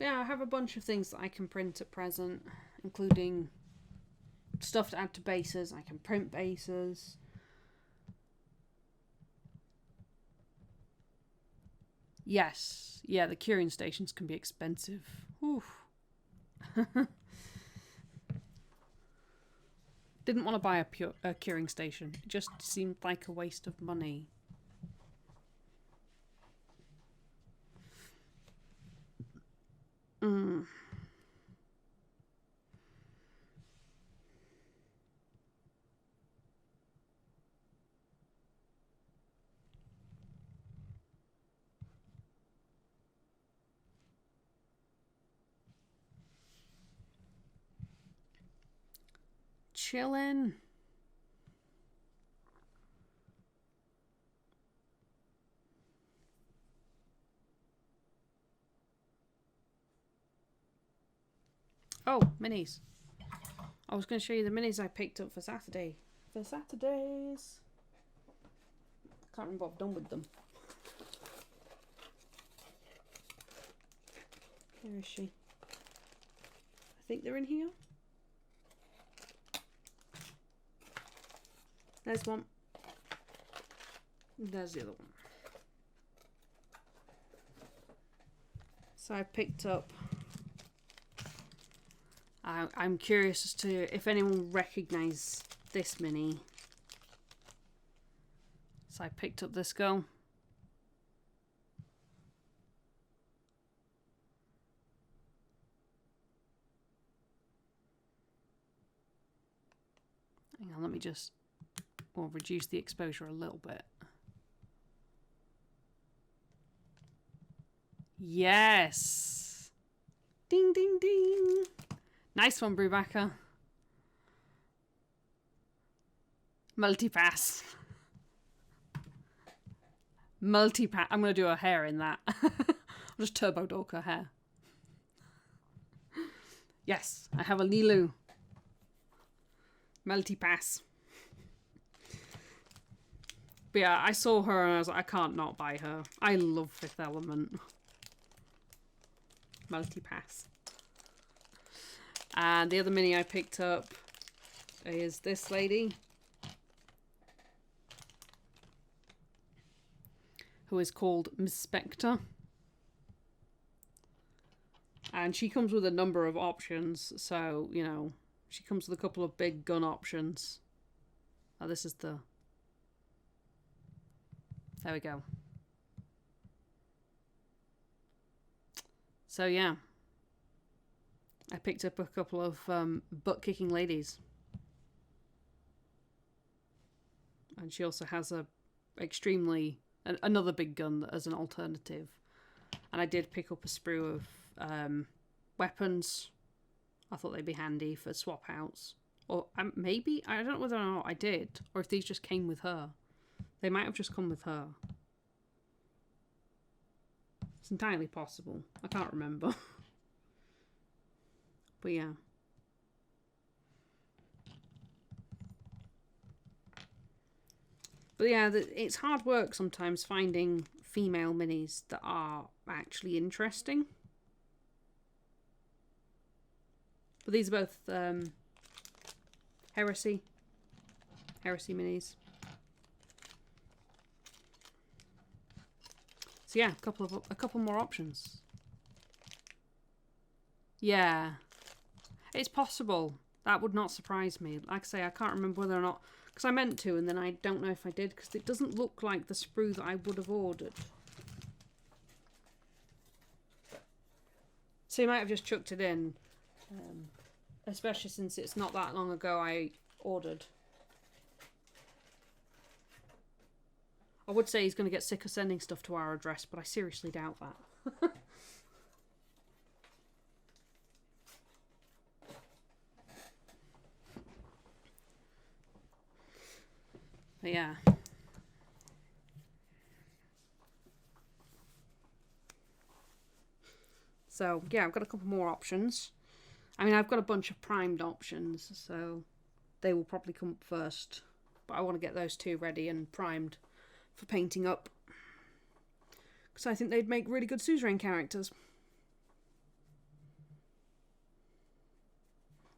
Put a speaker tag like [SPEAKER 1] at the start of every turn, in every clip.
[SPEAKER 1] Yeah, I have a bunch of things that I can print at present, including stuff to add to bases. I can print bases. Yes. Yeah, the curing stations can be expensive. Oof. Didn't want to buy a curing station. It just seemed like a waste of money. Chillin'. Oh, minis. I was going to show you the minis I picked up for Saturday. For Saturdays. I can't remember what I've done with them. Where is she? I think they're in here. There's one. There's the other one. So I picked up... I'm curious as to if anyone recognises this mini. So I picked up this girl. Hang on, let me just reduce the exposure a little bit. Yes! Ding, ding, ding! Nice one, Brubaker. Multipass. Multipass. I'm going to do her hair in that. I'll just turbo dork her hair. Yes, I have a Lilu. Multipass. But yeah, I saw her and I was like, I can't not buy her. I love Fifth Element. Multipass. And the other mini I picked up is this lady, who is called Miss Spectre. And she comes with a number of options, so, you know, she comes with a couple of big gun options. Oh, this is the... There we go. So, yeah. I picked up a couple of butt-kicking ladies. And she also has another big gun as an alternative. And I did pick up a sprue of weapons. I thought they'd be handy for swap outs. Or maybe, I don't know whether or not I did. Or if these just came with her. They might have just come with her. It's entirely possible. I can't remember. But yeah. But yeah, it's hard work sometimes finding female minis that are actually interesting. But these are both Heresy minis. So yeah, a couple more options. Yeah. It's possible. That would not surprise me. Like I say, I can't remember whether or not... Because I meant to, and then I don't know if I did, because it doesn't look like the sprue that I would have ordered. So you might have just chucked it in. Especially since it's not that long ago I ordered. I would say he's going to get sick of sending stuff to our address, but I seriously doubt that. But yeah. So, yeah, I've got a couple more options. I mean, I've got a bunch of primed options, so they will probably come up first. But I want to get those two ready and primed for painting up. Because I think they'd make really good Suzerain characters.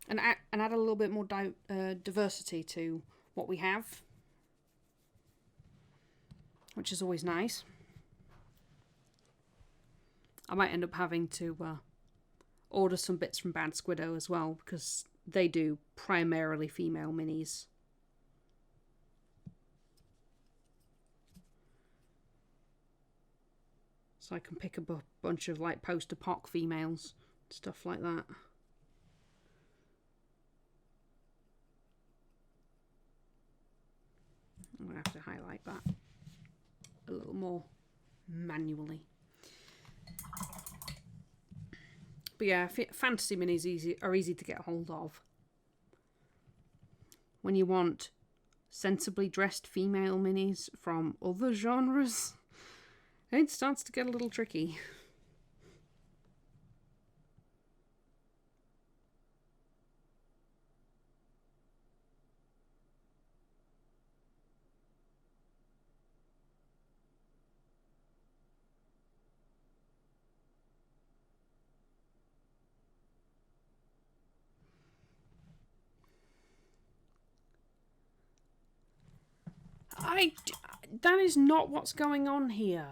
[SPEAKER 1] and add a little bit more diversity to what we have, which is always nice. I might end up having to order some bits from Bad Squiddo as well, because they do primarily female minis. So I can pick up a bunch of like poster pock females, stuff like that. I'm going to have to highlight that a little more manually. But yeah, fantasy minis are easy to get hold of. When you want sensibly dressed female minis from other genres, it starts to get a little tricky. That is not what's going on here.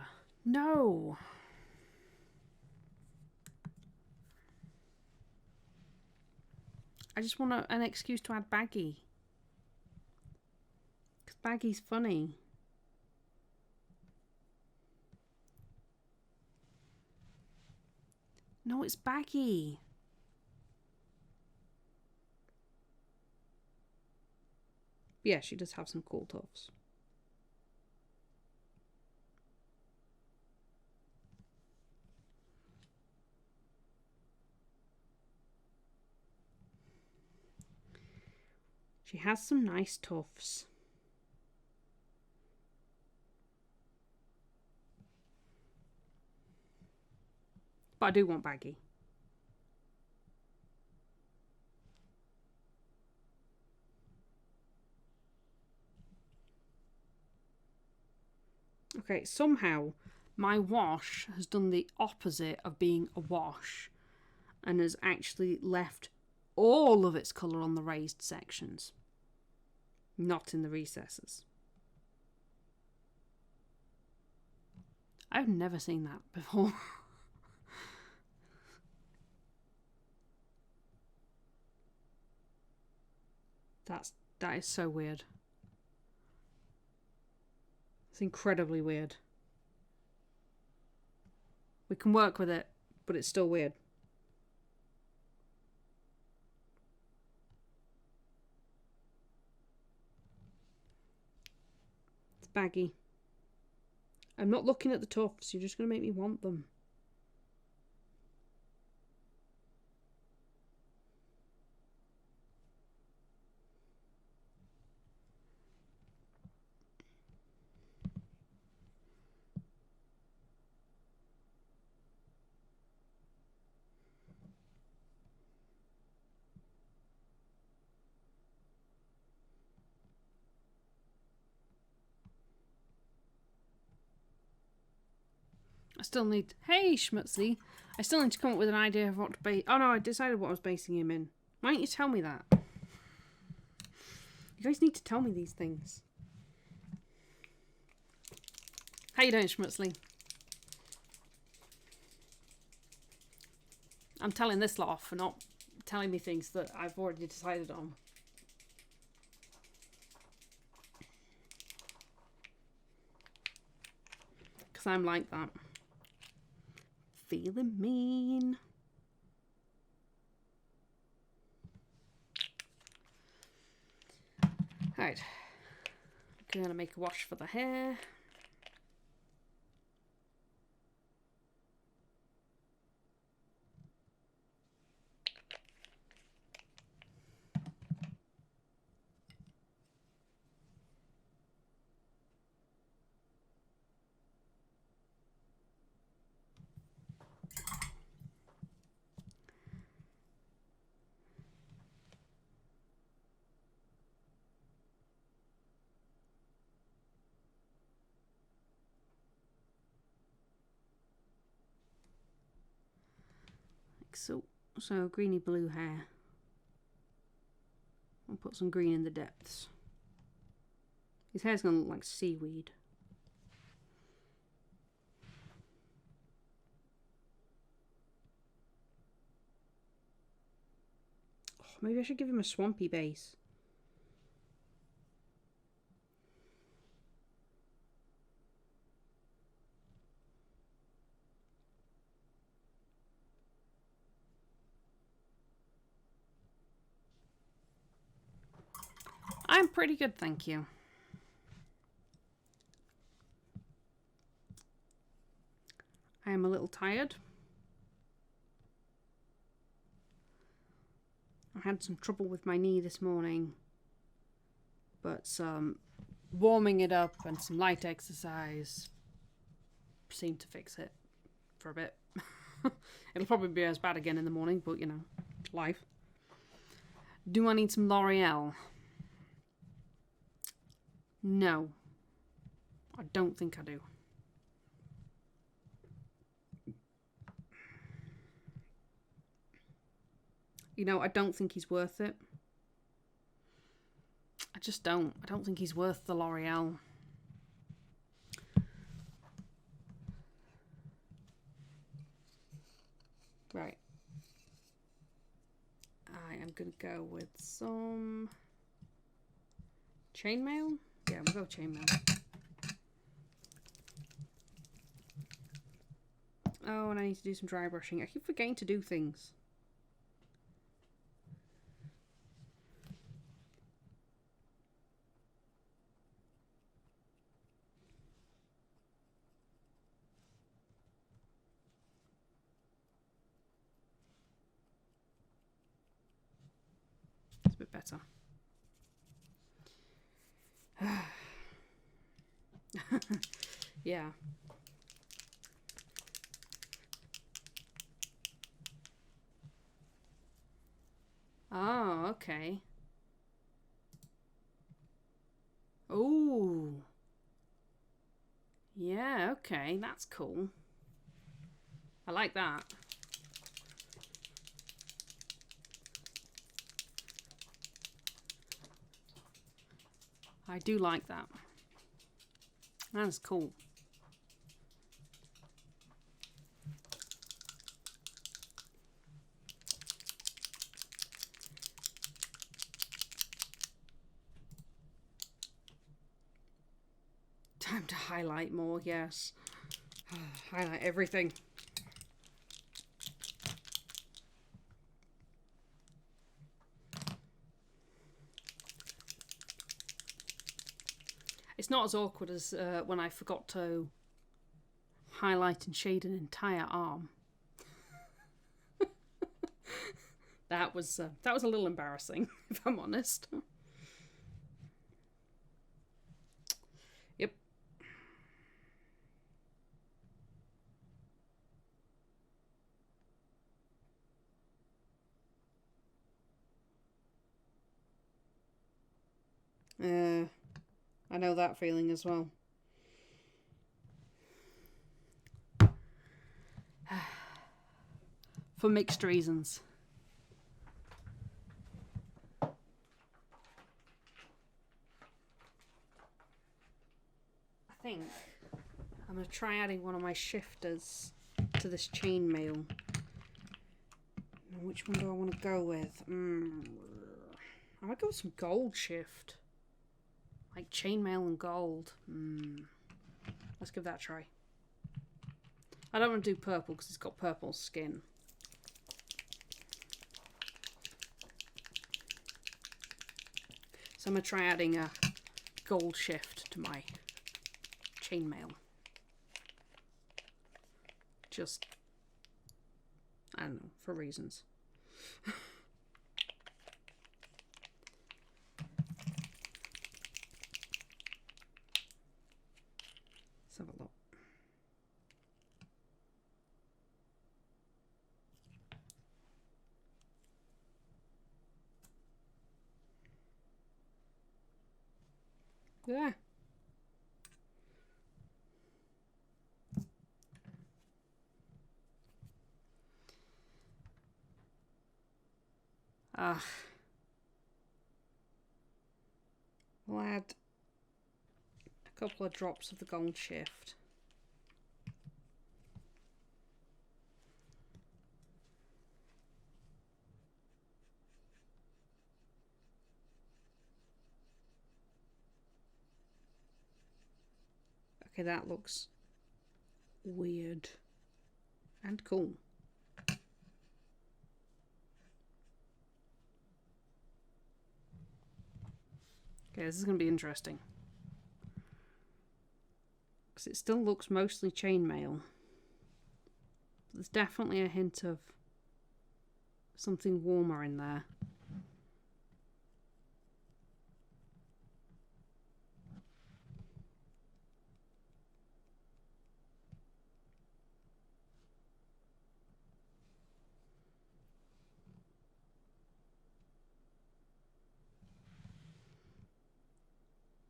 [SPEAKER 1] No. I just want an excuse to add Baggy. Because Baggy's funny. No, it's Baggy. Yeah, she does have some cool tufts. She has some nice tufts. But I do want Baggy. Okay, somehow my wash has done the opposite of being a wash and has actually left all of its colour on the raised sections, not in the recesses. I've never seen that before. That is so weird. It's incredibly weird. We can work with it, but it's still weird. It's Baggy. I'm not looking at the tufts. You're just going to make me want them. I still need... Hey, Schmutzy. I still need to come up with an idea of what to base... Oh, no, I decided what I was basing him in. Why don't you tell me that? You guys need to tell me these things. How you doing, Schmutzy? I'm telling this lot off for not telling me things that I've already decided on. Because I'm like that. Feeling mean. Alright. I'm going to make a wash for the hair. So greeny blue hair. I'll put some green in the depths. His hair's going to look like seaweed. Oh, maybe I should give him a swampy base. I'm pretty good, thank you. I am a little tired. I had some trouble with my knee this morning, but some warming it up and some light exercise seemed to fix it for a bit. It'll probably be as bad again in the morning, but you know, life. Do I need some L'Oreal? No. I don't think I do. You know, I don't think he's worth it. I just don't. I don't think he's worth the L'Oreal. Right. I am going to go with some chainmail. Yeah, we'll go chainmail. Oh, and I need to do some dry brushing. I keep forgetting to do things. It's a bit better. Yeah. Oh, okay. Oh. Yeah, okay. That's cool. I like that. I do like that. That's cool. Time to highlight more, yes. Highlight everything. It's not as awkward as when I forgot to highlight and shade an entire arm. That was a little embarrassing, if I'm honest. Yep. I know that feeling as well. For mixed reasons. I think I'm going to try adding one of my shifters to this chainmail. Which one do I want to go with? I might go with some gold shift. Like chainmail and gold. Let's give that a try. I don't want to do purple because it's got purple skin. So I'm going to try adding a gold shift to my chainmail. Just, I don't know, for reasons. Let's have a look. Yeah. I'll add a couple of drops of the gold shift. Okay, that looks weird and cool. Okay, this is going to be interesting. Because it still looks mostly chainmail. There's definitely a hint of something warmer in there.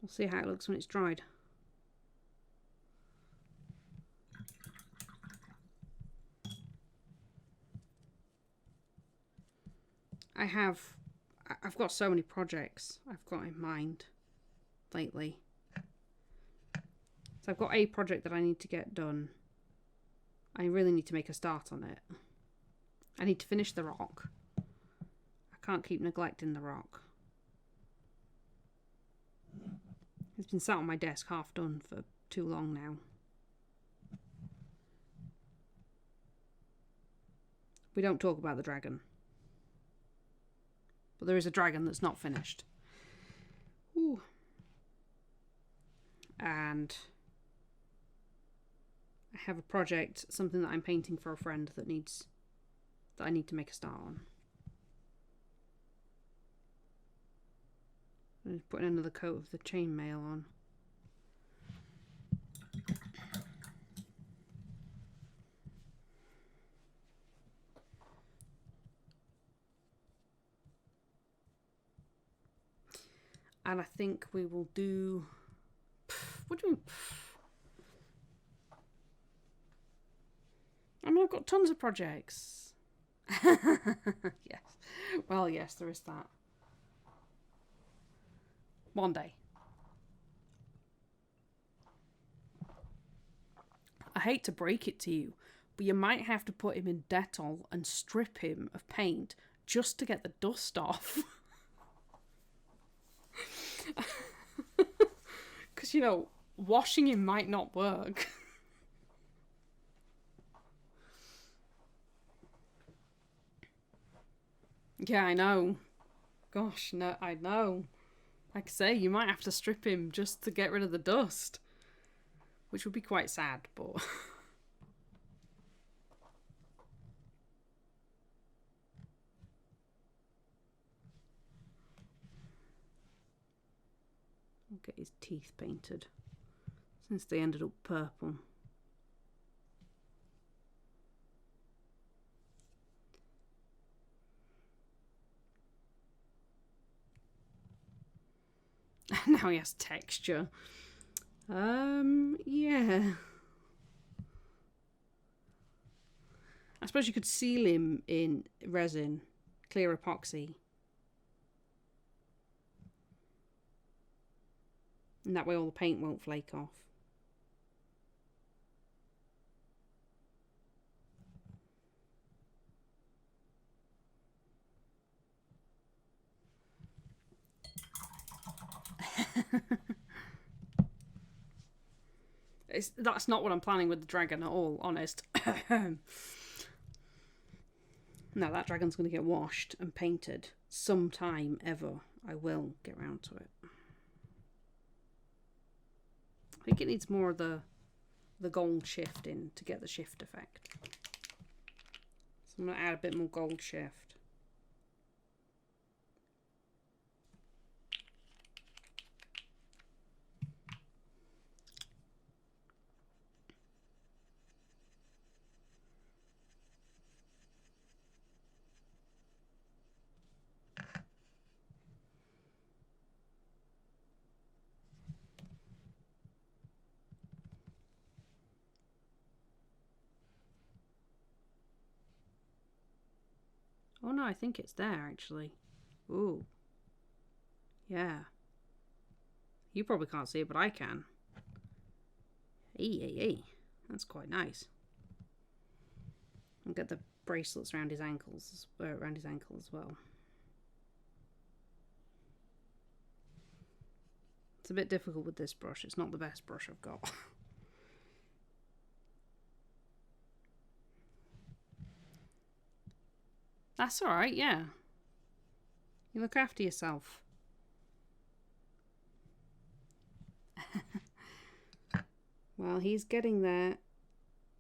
[SPEAKER 1] We'll see how it looks when it's dried. I've got so many projects I've got in mind lately. So I've got a project that I need to get done. I really need to make a start on it. I need to finish the rock. I can't keep neglecting the rock. It's been sat on my desk half done for too long now. We don't talk about the dragon. But there is a dragon that's not finished. Ooh. And I have a project, something that I'm painting for a friend that I need to make a start on. I'm just putting another coat of the chainmail on. And I think we will do... What do you mean? I mean, I've got tons of projects. Yes. Well, yes, there is that. One day. I hate to break it to you, but you might have to put him in Dettol and strip him of paint just to get the dust off. Because, you know, washing him might not work. Yeah, I know. Gosh, no, I know. Like I say, you might have to strip him just to get rid of the dust. Which would be quite sad, but... I'll get his teeth painted. Since they ended up purple. Now he has texture. Yeah. I suppose you could seal him in resin, clear epoxy. And that way all the paint won't flake off. That's not what I'm planning with the dragon at all, honest. No, that dragon's going to get washed and painted sometime ever. I will get round to it. I think it needs more of the gold shift in to get the shift effect. So I'm going to add a bit more gold shift. Oh no, I think it's there actually. Ooh. Yeah. You probably can't see it, but I can. Hey. That's quite nice. I'll get the bracelets around his ankles, around his ankle as well. It's a bit difficult with this brush. It's not the best brush I've got. That's alright, yeah. You look after yourself. Well, he's getting there.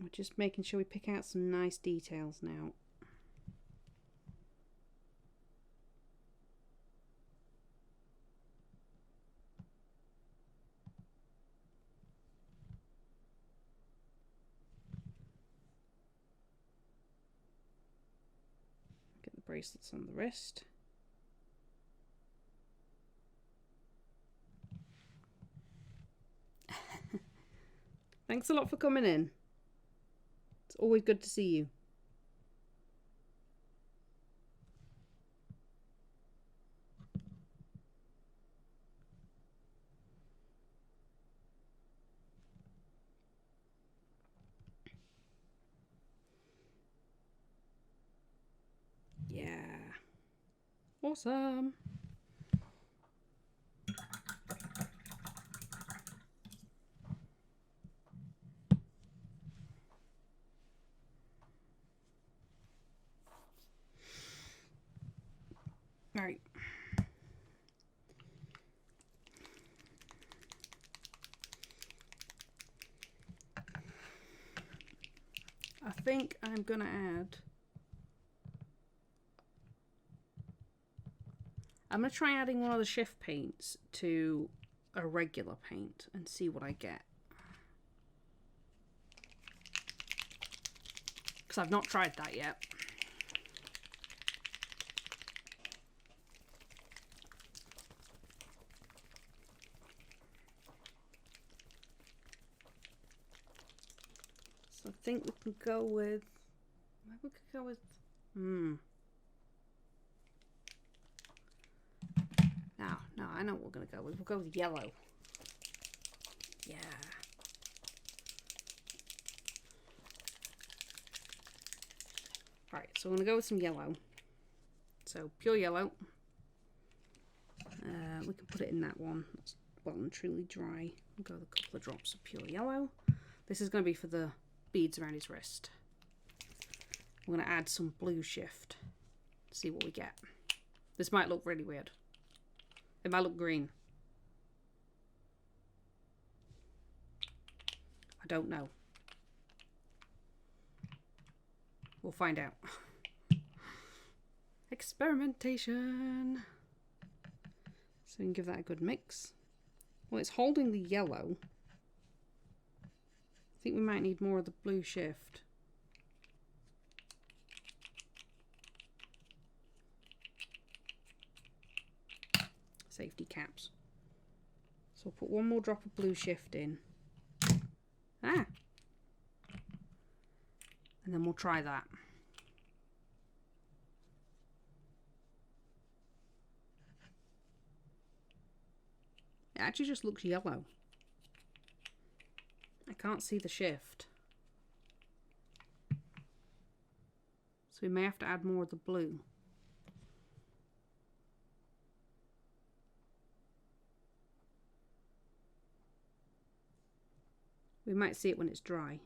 [SPEAKER 1] We're just making sure we pick out some nice details now. Get the bracelets on the wrist. Thanks a lot for coming in. It's always good to see you. Yeah. Awesome. Right. I think I'm gonna add... I'm gonna try adding one of the shift paints to a regular paint and see what I get. Because I've not tried that yet. So I think we can go with... Maybe we could go with... No, I know what we're going to go with. We'll go with yellow. Yeah. Alright, so I'm going to go with some yellow. So, pure yellow. We can put it in that one. That's well and truly dry. We'll go with a couple of drops of pure yellow. This is going to be for the beads around his wrist. We're going to add some blue shift. See what we get. This might look really weird. It might look green. I don't know. We'll find out. Experimentation. So we can give that a good mix. Well, it's holding the yellow. I think we might need more of the blue shift. Safety caps. So I'll put one more drop of blue shift in. And then we'll try that. It actually just looks yellow. I can't see the shift. So we may have to add more of the blue. We might see it when it's dry.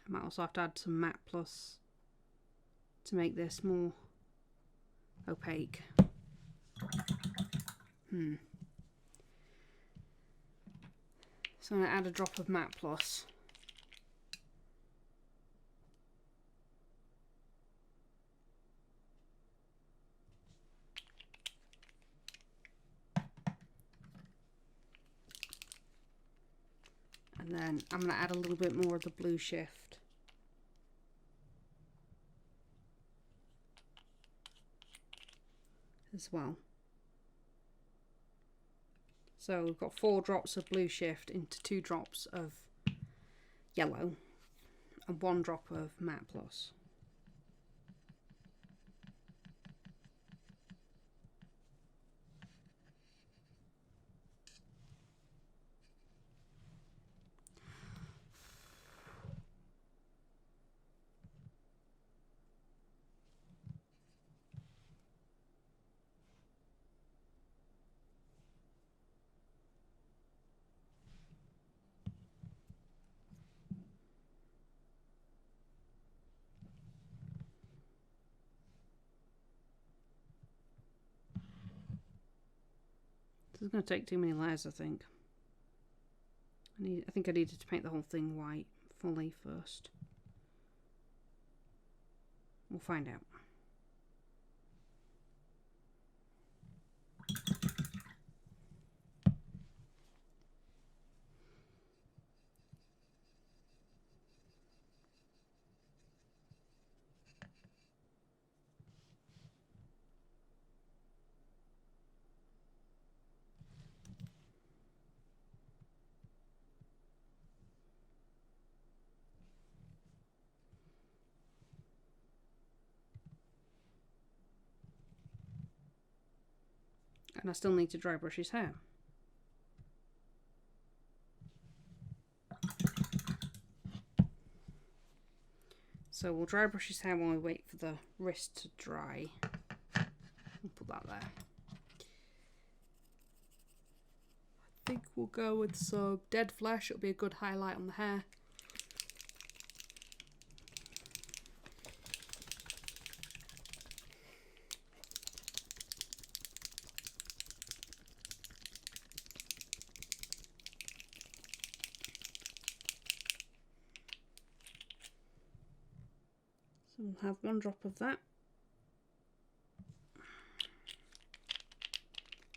[SPEAKER 1] I might also have to add some matte plus to make this more opaque. So I'm going to add a drop of matte plus. And then I'm going to add a little bit more of the blue shift. As well. So we've got 4 drops of blue shift into 2 drops of yellow and 1 drop of Matte Plus. This is going to take too many layers, I think. I think I needed to paint the whole thing white fully first. We'll find out. And I still need to dry brush his hair. So we'll dry brush his hair while we wait for the wrist to dry. We'll put that there. I think we'll go with some dead flesh. It'll be a good highlight on the hair. So we'll have 1 drop of that.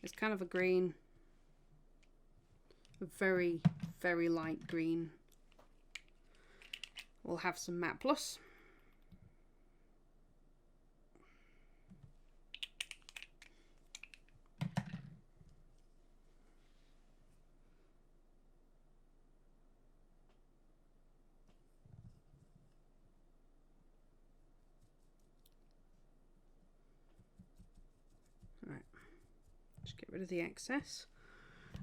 [SPEAKER 1] It's kind of a green, a very, very light green. We'll have some Matte Plus. Right, just get rid of the excess,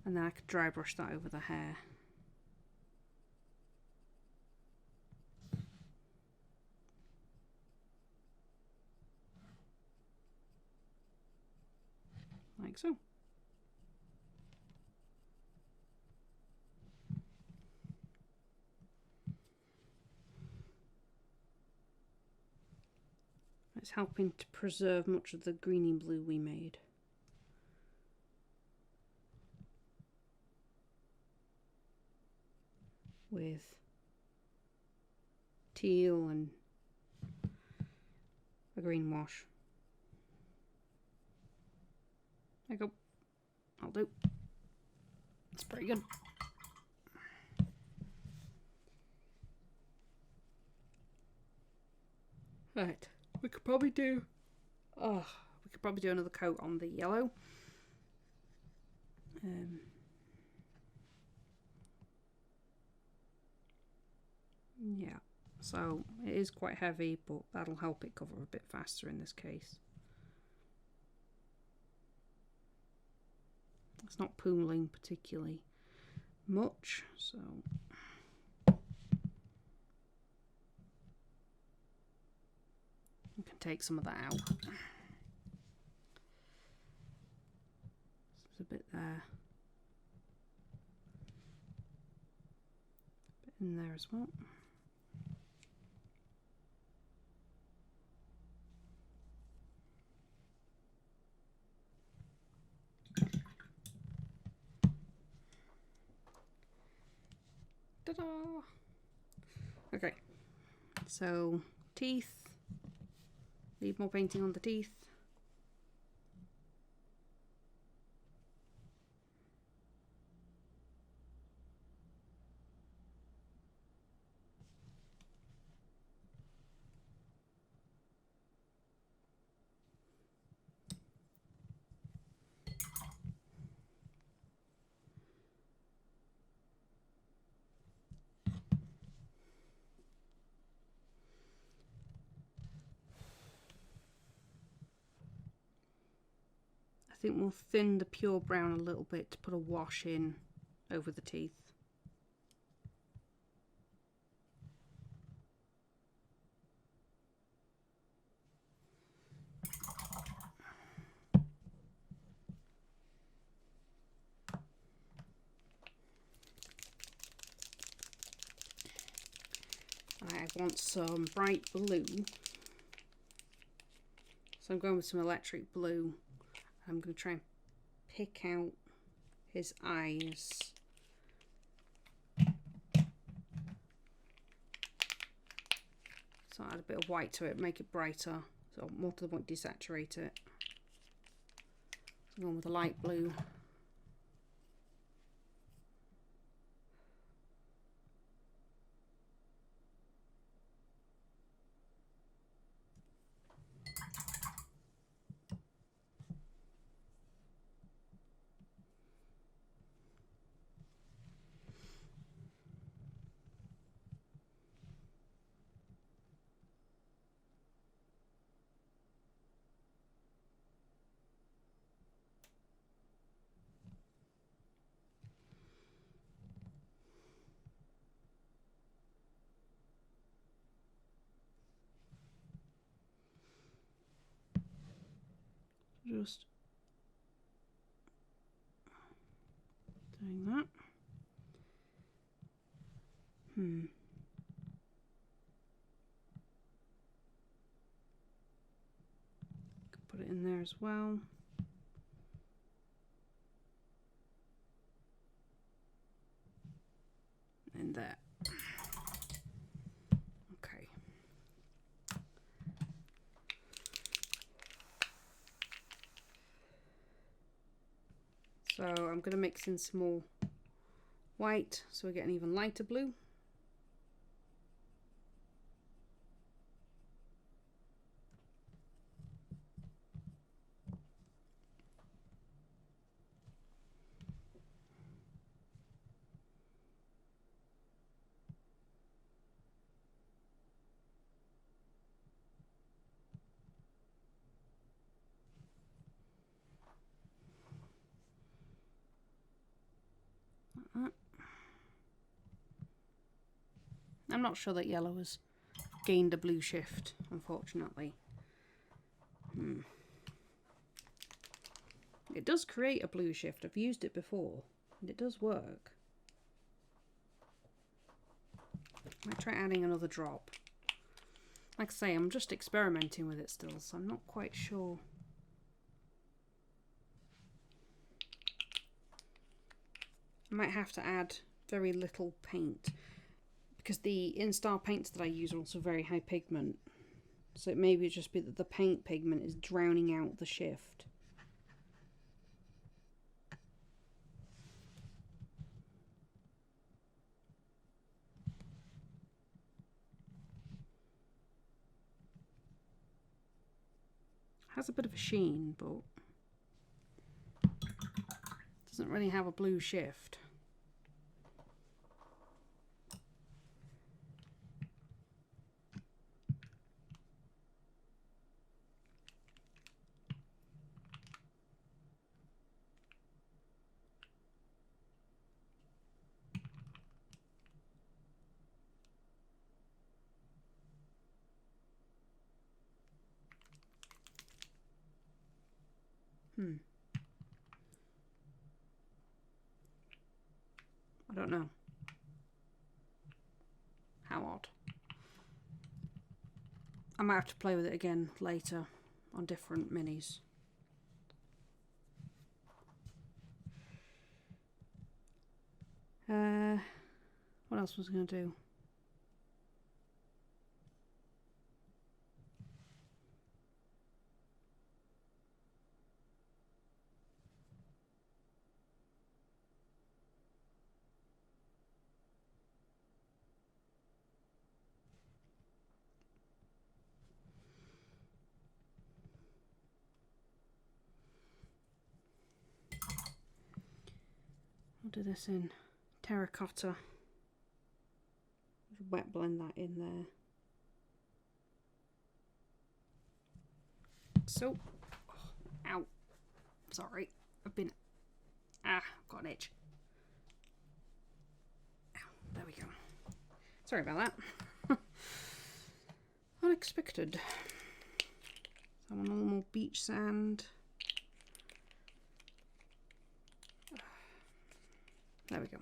[SPEAKER 1] and then I could dry brush that over the hair. Like so. It's helping to preserve much of the greeny blue we made. With teal and a green wash. There you go. I'll do. It's pretty good. Right. We could probably do another coat on the yellow. Yeah, so it is quite heavy, but that'll help it cover a bit faster in this case. It's not pooling particularly much, so we can take some of that out. There's a bit there. A bit in there as well. Ta-da! Okay, so teeth. Need more painting on the teeth. think we'll thin the pure brown a little bit to put a wash in over the teeth. I want some bright blue. So I'm going with some electric blue. I'm going to try and pick out his eyes. So add a bit of white to it, make it brighter. So more to the point, desaturate it. So I'm going with a light blue. Just doing that. Could put it in there as well. In there. Okay. So I'm going to mix in some more white so we get an even lighter blue. I'm not sure that yellow has gained a blue shift, unfortunately. It does create a blue shift. I've used it before, and it does work. I might try adding another drop. Like I say, I'm just experimenting with it still, so I'm not quite sure. I might have to add very little paint, because the install paints that I use are also very high pigment. So it may just be that the paint pigment is drowning out the shift. Has a bit of a sheen, but doesn't really have a blue shift. I don't know. How odd. I might have to play with it again later on different minis. What else was I going to do? I'll do this in terracotta. Wet blend that in there. So, ow. Sorry, I've been... I've got an itch. Ow, there we go. Sorry about that. Unexpected. I want a little more beach sand. There we go.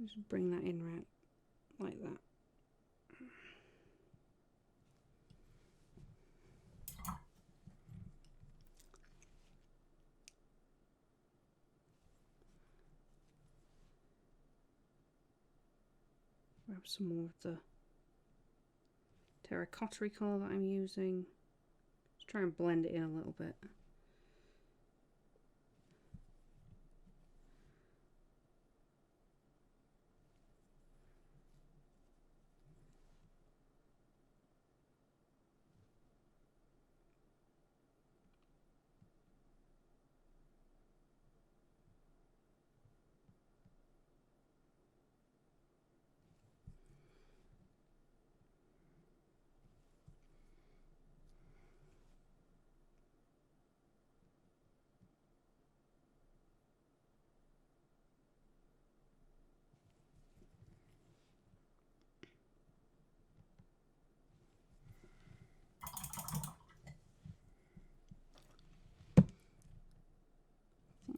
[SPEAKER 1] Just bring that in right like that. Grab some more of the terracotta colour that I'm using. Just try and blend it in a little bit.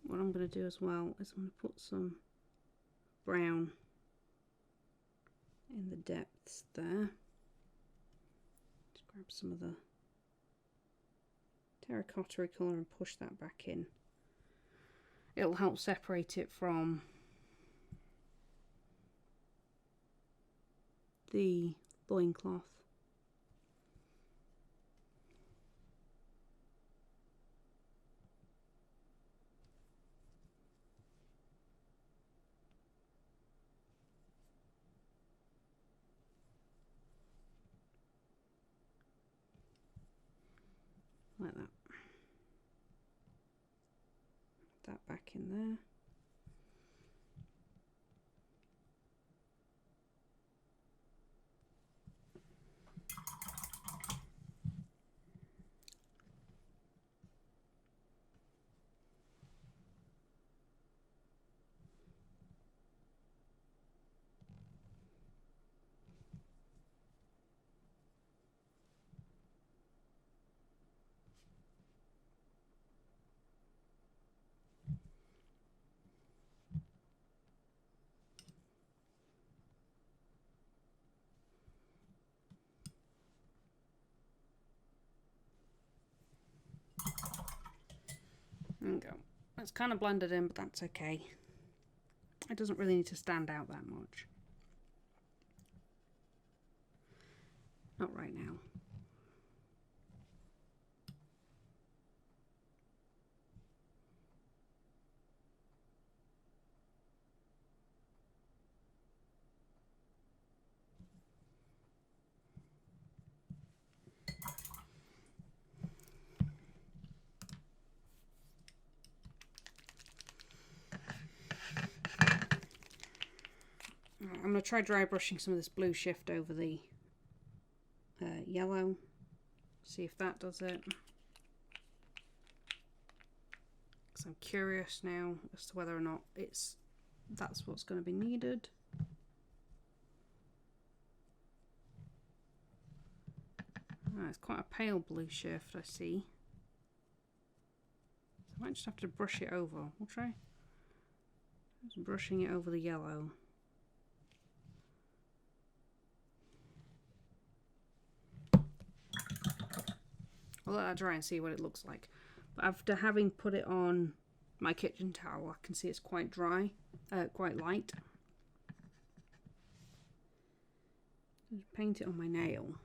[SPEAKER 1] What I'm going to do as well is I'm going to put some brown in the depths there. Just grab some of the terracotta colour and push that back in. It'll help separate it from the loincloth. Like that. Put that back in there. There we go. It's kind of blended in, but that's okay. It doesn't really need to stand out that much. Not right now. I'm going to try dry brushing some of this blue shift over the yellow. See if that does it. Because I'm curious now as to whether or not that's what's going to be needed. It's quite a pale blue shift, I see. So I might just have to brush it over. We'll try just brushing it over the yellow. I'll let that dry and see what it looks like. But after having put it on my kitchen towel, I can see it's quite dry, quite light. Just paint it on my nail.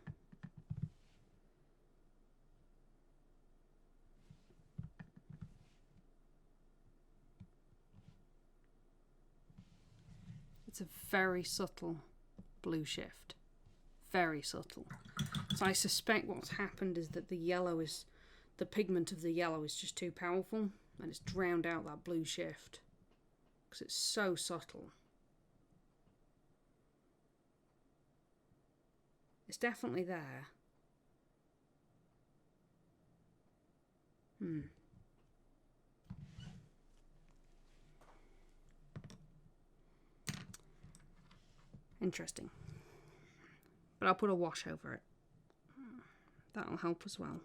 [SPEAKER 1] It's a very subtle blue shift. Very subtle. So I suspect what's happened is that the pigment of the yellow is just too powerful, and it's drowned out that blue shift. Because it's so subtle. It's definitely there. Interesting. But I'll put a wash over it. That'll help as well.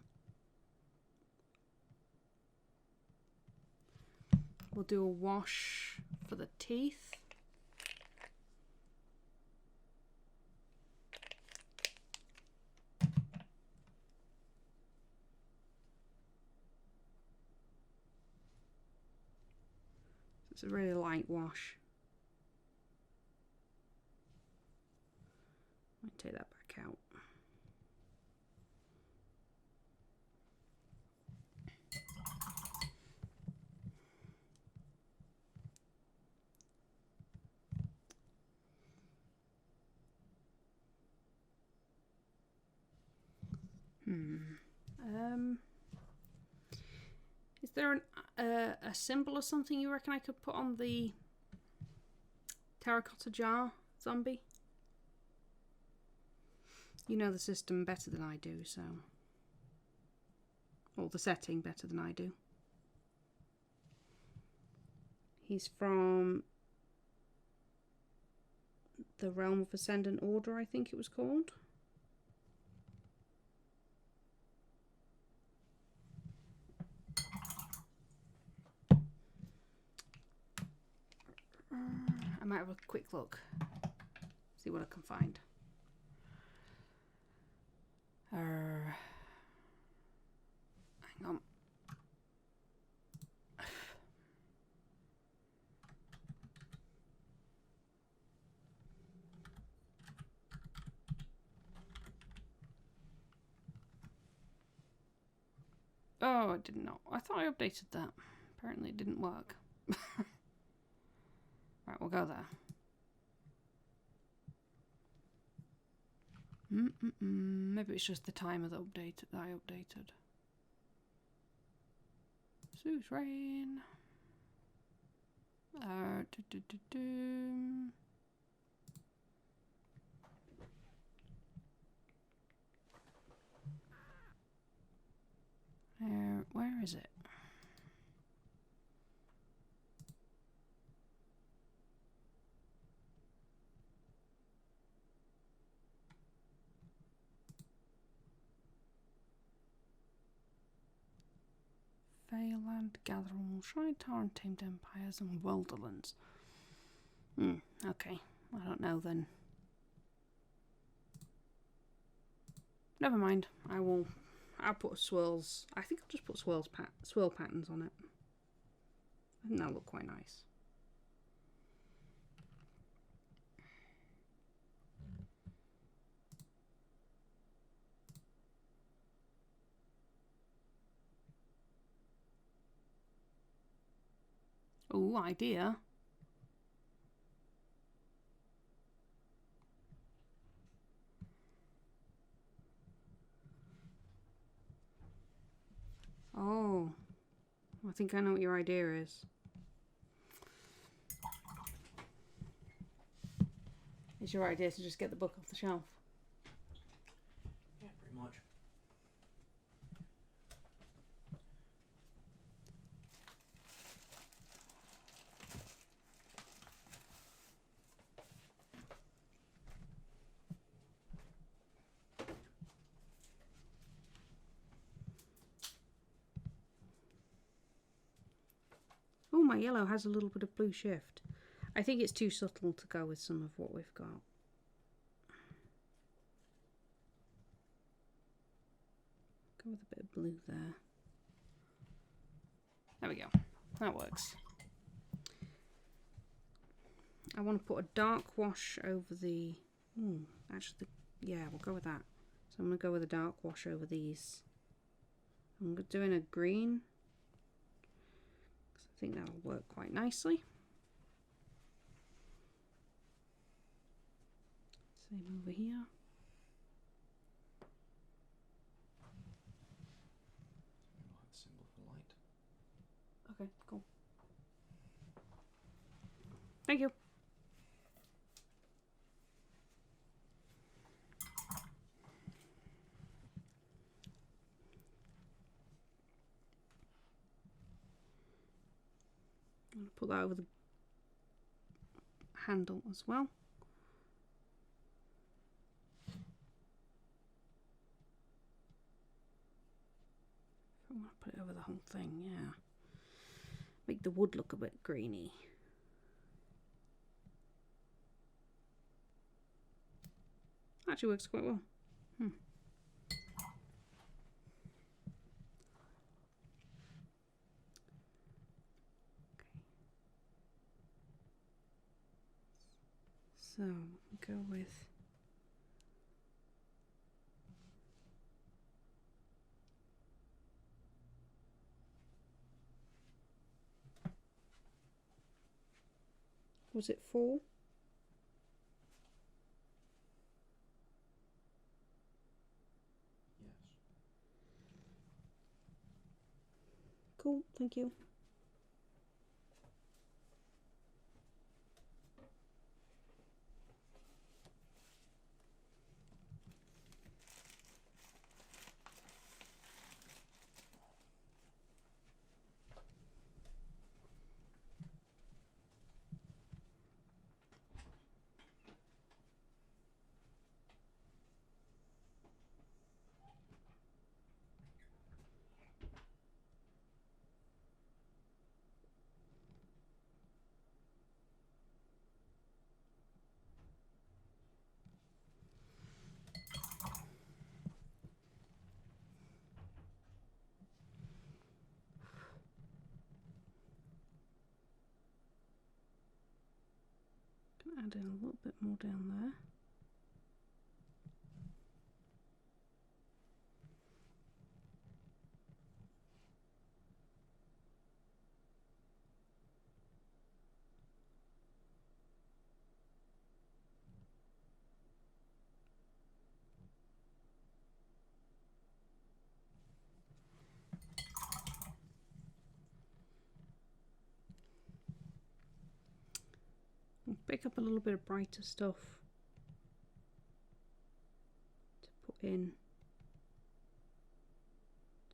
[SPEAKER 1] We'll do a wash for the teeth. It's a really light wash. Let me take that back out. Is there a symbol or something you reckon I could put on the terracotta jar zombie? You know the system better than I do, so... Or the setting better than I do. He's from the Realm of Ascendant Order, I think it was called. I might have a quick look, see what I can find. Hang on. Oh, it did not. I thought I updated that. Apparently it didn't work. Right, we'll go there. Maybe it's just the time of the update that I updated. Suzerain. Where is it? Feyland, Gatherall, Shrine Tower, Tamed Empires, and Wilderlands. Okay. I don't know then. Never mind. I'll put swirls. I think I'll just put swirl patterns on it. I think that'll look quite nice. Ooh, idea. Oh, I think I know what your idea is. It's your idea to just get the book off the shelf.
[SPEAKER 2] Yeah, pretty much.
[SPEAKER 1] Oh, my yellow has a little bit of blue shift. I think it's too subtle to go with some of what we've got. Go with a bit of blue there. There we go. That works. I want to put a dark wash over the... actually, yeah, we'll go with that. So I'm going to go with a dark wash over these. I'm doing a green. I think that'll work quite nicely. Same over here.
[SPEAKER 2] Light symbol for light.
[SPEAKER 1] Okay, cool. Thank you. I'm going to put that over the handle as well. I want to put it over the whole thing, yeah. Make the wood look a bit greeny. Actually works quite well. So go with was it 4?
[SPEAKER 2] Yes.
[SPEAKER 1] Cool, thank you. Add in a little bit more down there. I'll pick up a little bit of brighter stuff to put in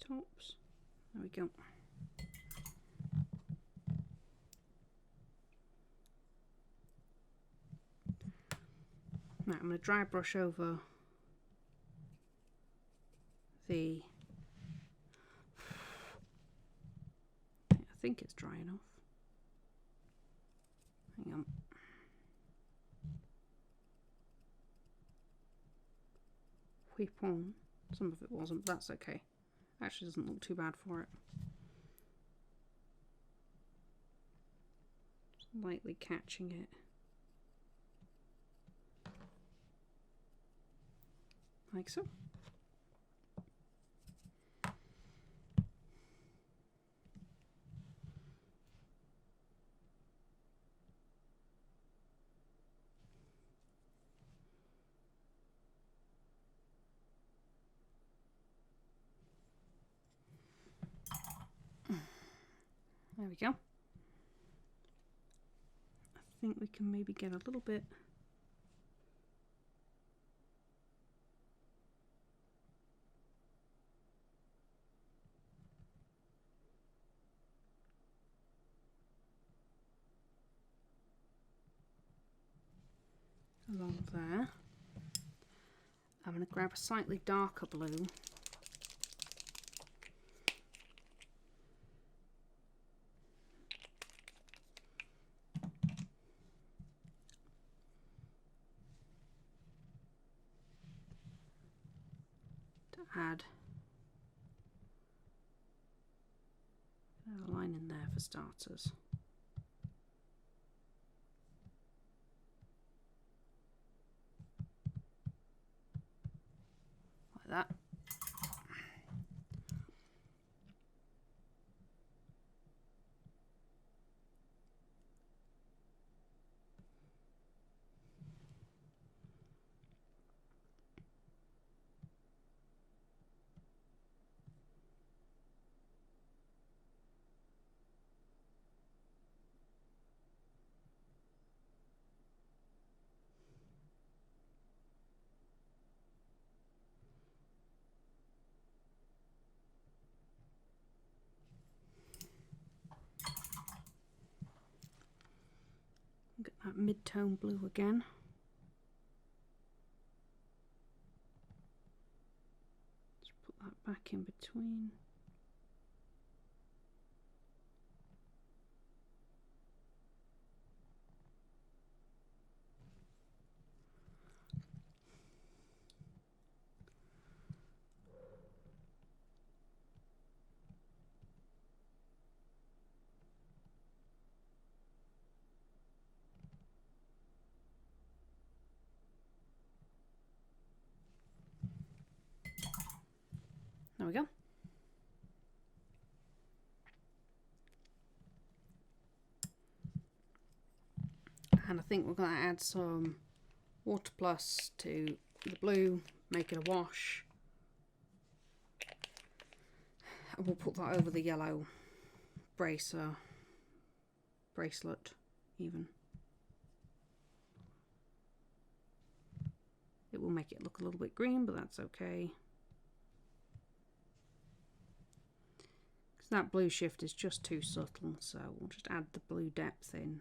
[SPEAKER 1] tops. There we go. Now I'm going to dry brush over the... I think it's dry enough. Hang on. Whip on. Some of it wasn't, but that's okay. Actually doesn't look too bad for it. Just lightly catching it. Like so. There we go. I think we can maybe get a little bit along there. I'm going to grab a slightly darker blue. Add a line in there for starters. Like that. that mid-tone blue again. Let's put that back in between. There we go. And I think we're going to add some Water Plus to the blue, make it a wash. And we'll put that over the yellow bracelet even. It will make it look a little bit green, but that's okay. Because that blue shift is just too subtle, so we'll just add the blue depth in.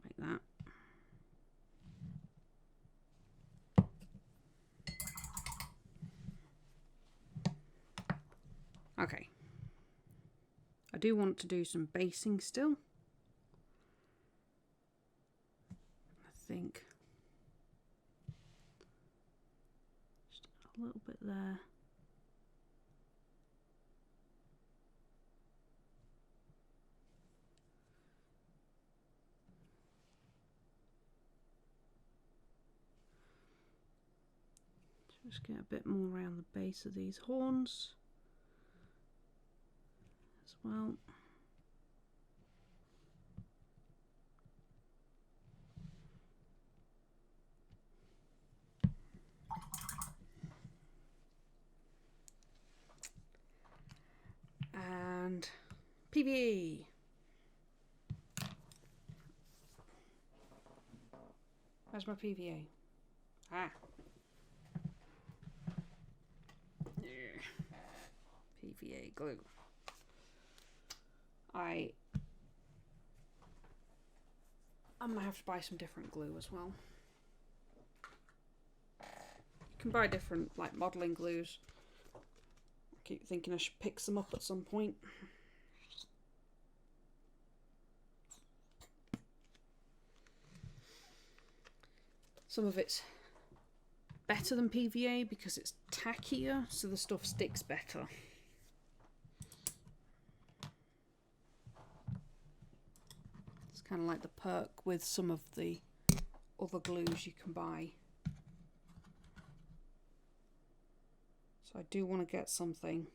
[SPEAKER 1] Like that. Okay. I do want to do some basing still. I think. Just a little bit there. Just get a bit more around the base of these horns as well. And PVE. Where's my PVA? Ah. PVA glue. I'm gonna have to buy some different glue as well. You can buy different like modelling glues. I keep thinking I should pick some up at some point. Some of it's better than PVA because it's tackier, so the stuff sticks better. It's kind of like the perk with some of the other glues you can buy. So I do want to get something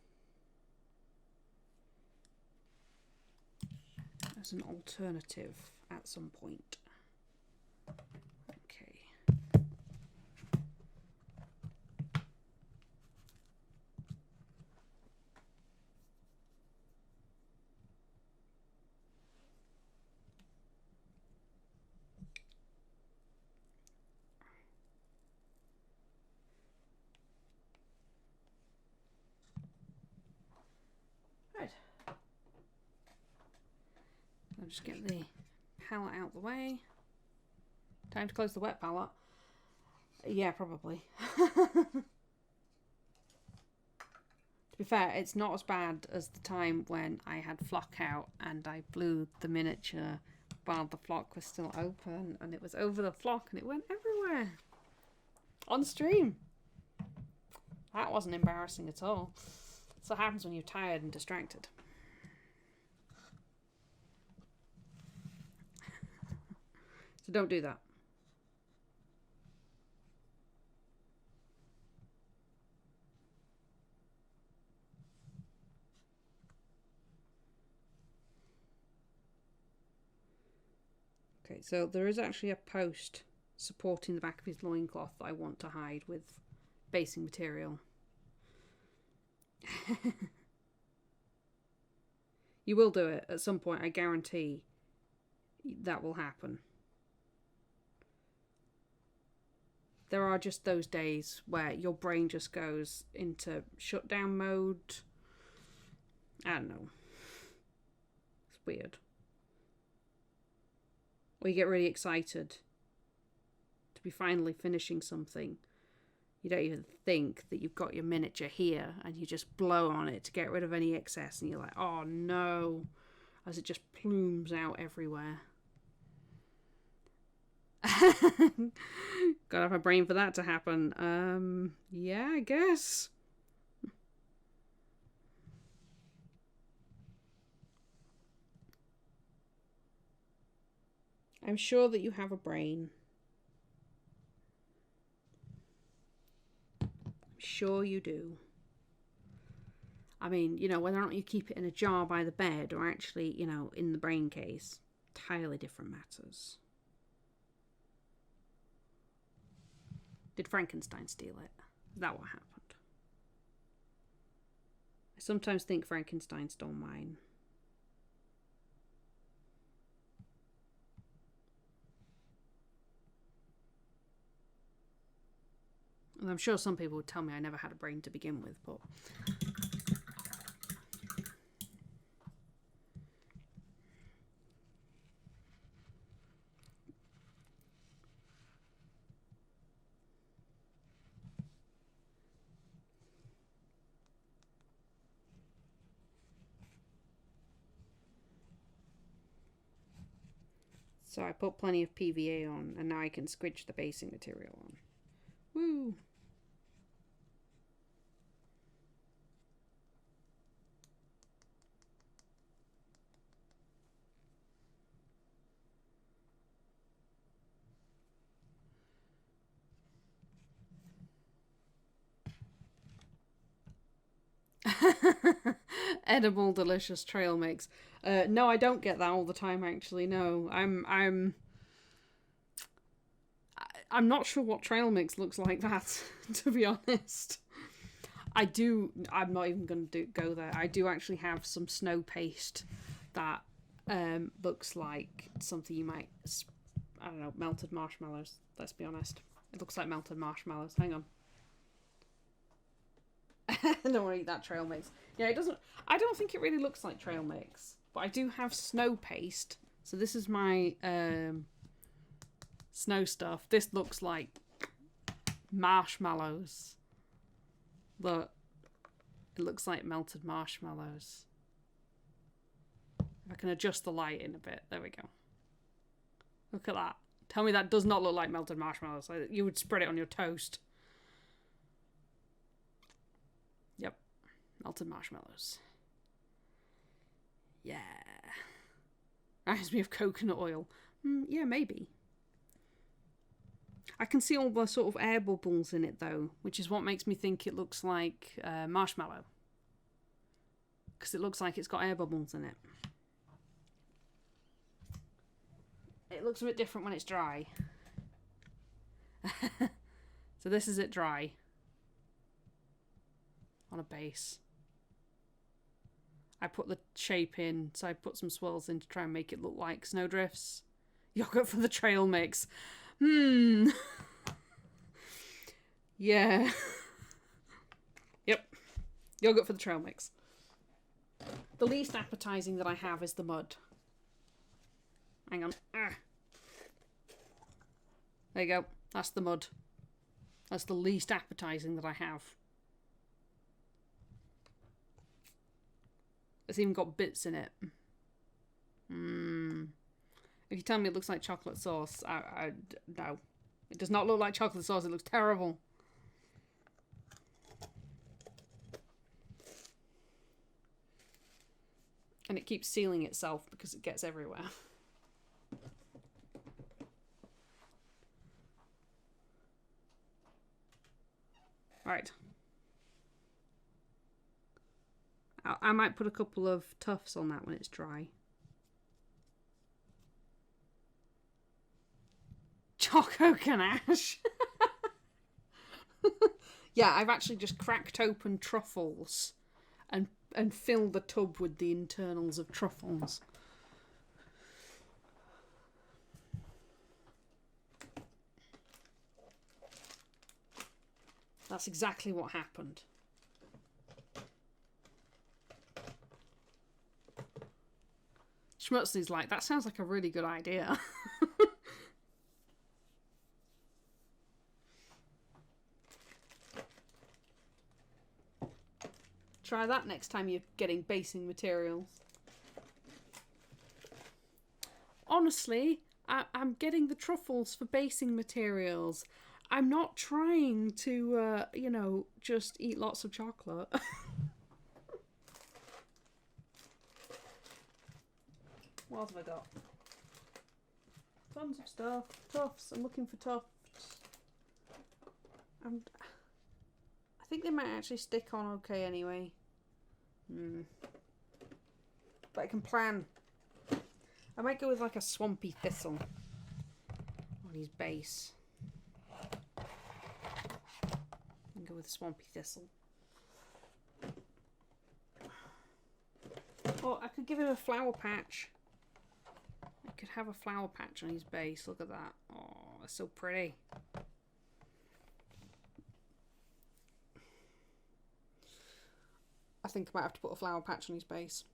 [SPEAKER 1] as an alternative at some point. I'll just get the palette out the way. Time to close the wet palette. Yeah, probably. To be fair, it's not as bad as the time when I had flock out and I blew the miniature while the flock was still open and it was over the flock and it went everywhere. On stream. That wasn't embarrassing at all. That's what happens when you're tired and distracted. So don't do that. Okay, so there is actually a post supporting the back of his loincloth that I want to hide with basing material. You will do it at some point, I guarantee that will happen. There are just those days where your brain just goes into shutdown mode. I don't know. It's weird. Or you get really excited to be finally finishing something. You don't even think that you've got your miniature here, and you just blow on it to get rid of any excess, and you're like, oh no, as it just plumes out everywhere. Gotta have a brain for that to happen. Yeah, I guess. I'm sure that you have a brain. I'm sure you do. I mean, you know, whether or not you keep it in a jar by the bed or actually, you know, in the brain case, entirely different matters. Did Frankenstein steal it? Is that what happened? I sometimes think Frankenstein stole mine. And I'm sure some people would tell me I never had a brain to begin with, but... So I put plenty of PVA on, and now I can squidge the basing material on. Woo! Edible, delicious trail mix. No, I don't get that all the time. Actually, no. I'm not sure what trail mix looks like that. To be honest, I do. I'm not even going to go there. I do actually have some snow paste that looks like something you might. I don't know, melted marshmallows. Let's be honest. It looks like melted marshmallows. Hang on. I don't want to eat that trail mix. Yeah, it doesn't. I don't think it really looks like trail mix, but I do have snow paste. So this is my snow stuff. This looks like marshmallows. Look, it looks like melted marshmallows. If I can adjust the light in a bit, there we go. Look at that. Tell me that does not look like melted marshmallows. Like you would spread it on your toast. Yep. Melted marshmallows. Yeah. Reminds me of coconut oil. Yeah, maybe. I can see all the sort of air bubbles in it though, which is what makes me think it looks like marshmallow. Because it looks like it's got air bubbles in it. It looks a bit different when it's dry. So this is it dry. On a base. I put the shape in, so I put some swirls in to try and make it look like snowdrifts. Yogurt for the trail mix. Yeah. Yep. Yogurt for the trail mix. The least appetizing that I have is the mud. Hang on. There you go. That's the mud. That's the least appetizing that I have. It's even got bits in it. If you tell me it looks like chocolate sauce, no. It does not look like chocolate sauce. It looks terrible. And it keeps sealing itself because it gets everywhere. Right. I might put a couple of tufts on that when it's dry. Choco ganache. Yeah, I've actually just cracked open truffles and filled the tub with the internals of truffles. That's exactly what happened. Schmutzli's like, that sounds like a really good idea. try that next time you're getting basing materials. Honestly, I'm getting the truffles for basing materials. I'm not trying to, you know, just eat lots of chocolate. What else have I got? Tons of stuff. Tufts. I'm looking for tufts. I think they might actually stick on okay anyway. But I can plan. I might go with like a swampy thistle on his base. And go with swampy thistle. Or I could give him a flower patch. I could have a flower patch on his base. Look at that. Oh, that's so pretty. I think I might have to put a flower patch on his base.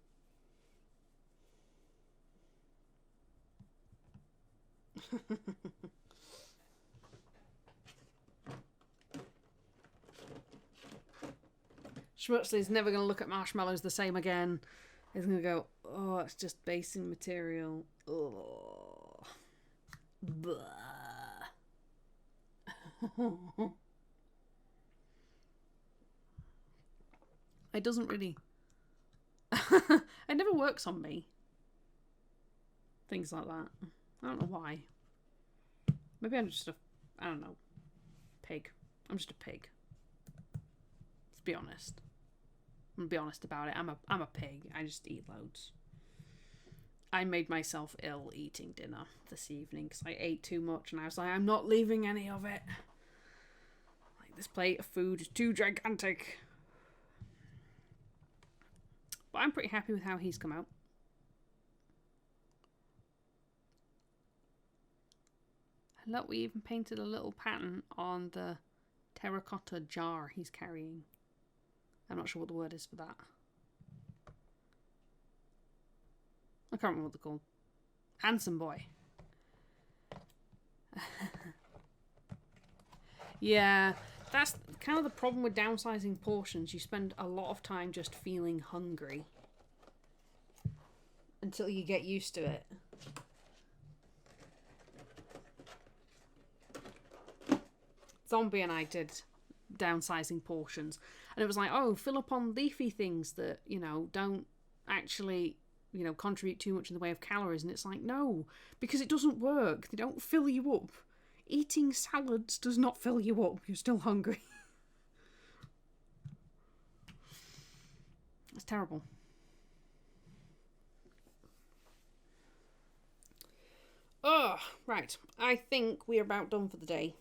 [SPEAKER 1] Schmutzley's never going to look at marshmallows the same again. He's going to go, oh, it's just basing material. Oh. It doesn't really... It never works on me. Things like that. I don't know why. Maybe I'm just I don't know, pig. I'm just a pig. Let's be honest. I'm gonna be honest about it. I'm a pig. I just eat loads. I made myself ill eating dinner this evening because I ate too much and I was like, I'm not leaving any of it. Like, this plate of food is too gigantic. But I'm pretty happy with how he's come out. Look, we even painted a little pattern on the terracotta jar he's carrying. I'm not sure what the word is for that. I can't remember what they're called. Handsome boy. Yeah, that's kind of the problem with downsizing portions. You spend a lot of time just feeling hungry until you get used to it. Zombie and I did downsizing portions, and it was like, oh, fill up on leafy things that, you know, don't actually, you know, contribute too much in the way of calories. And it's like, no, because it doesn't work. They don't fill you up. Eating salads does not fill you up. You're still hungry. It's terrible. Oh, right. I think we're about done for the day.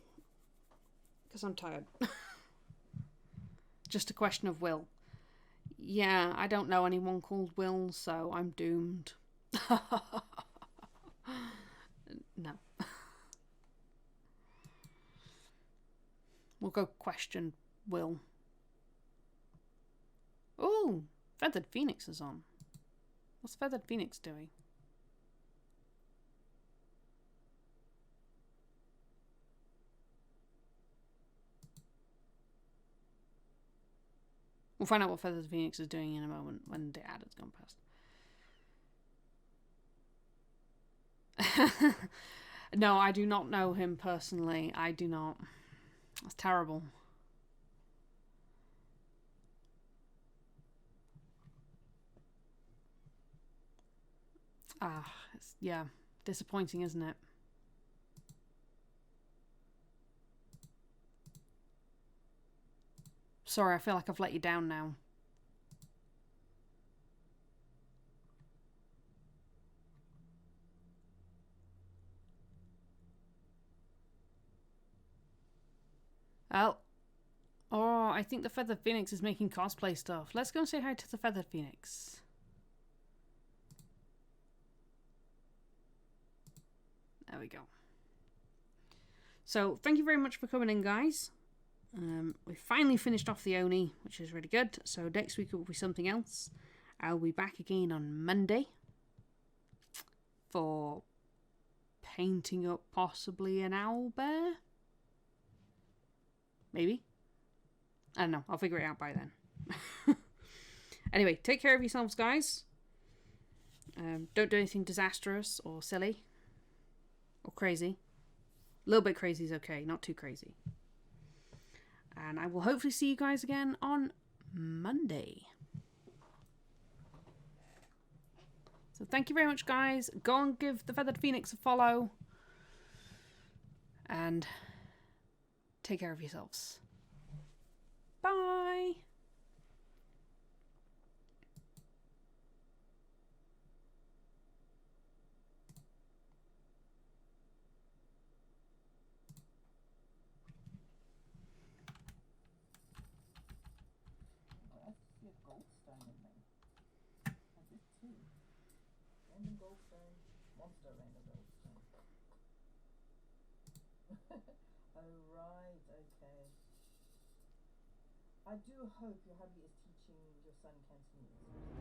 [SPEAKER 1] Because I'm tired. Just a question of Will. Yeah, I don't know anyone called Will, so I'm doomed. No. We'll go question Will. Oh, Feathered Phoenix is on. What's Feathered Phoenix doing? We'll find out what Feathered Phoenix is doing in a moment when the ad has gone past. No, I do not know him personally. I do not. That's terrible. It's, yeah, disappointing, isn't it? Sorry, I feel like I've let you down now. Oh. Oh, I think the Feathered Phoenix is making cosplay stuff. Let's go and say hi to the Feathered Phoenix. There we go. So, thank you very much for coming in, guys. We finally finished off the Oni, which is really good. So next week will be something else. I'll be back again on Monday for painting up possibly an owlbear. Maybe. I don't know. I'll figure it out by then. Anyway, take care of yourselves, guys. Don't do anything disastrous or silly or crazy. A little bit crazy is okay, not too crazy. And I will hopefully see you guys again on Monday. So thank you very much, guys. Go and give the Feathered Phoenix a follow. And take care of yourselves. Bye.
[SPEAKER 3] Random goldstone, monster random goldstone. Oh right, okay. I do hope your hubby is teaching your son Cantonese.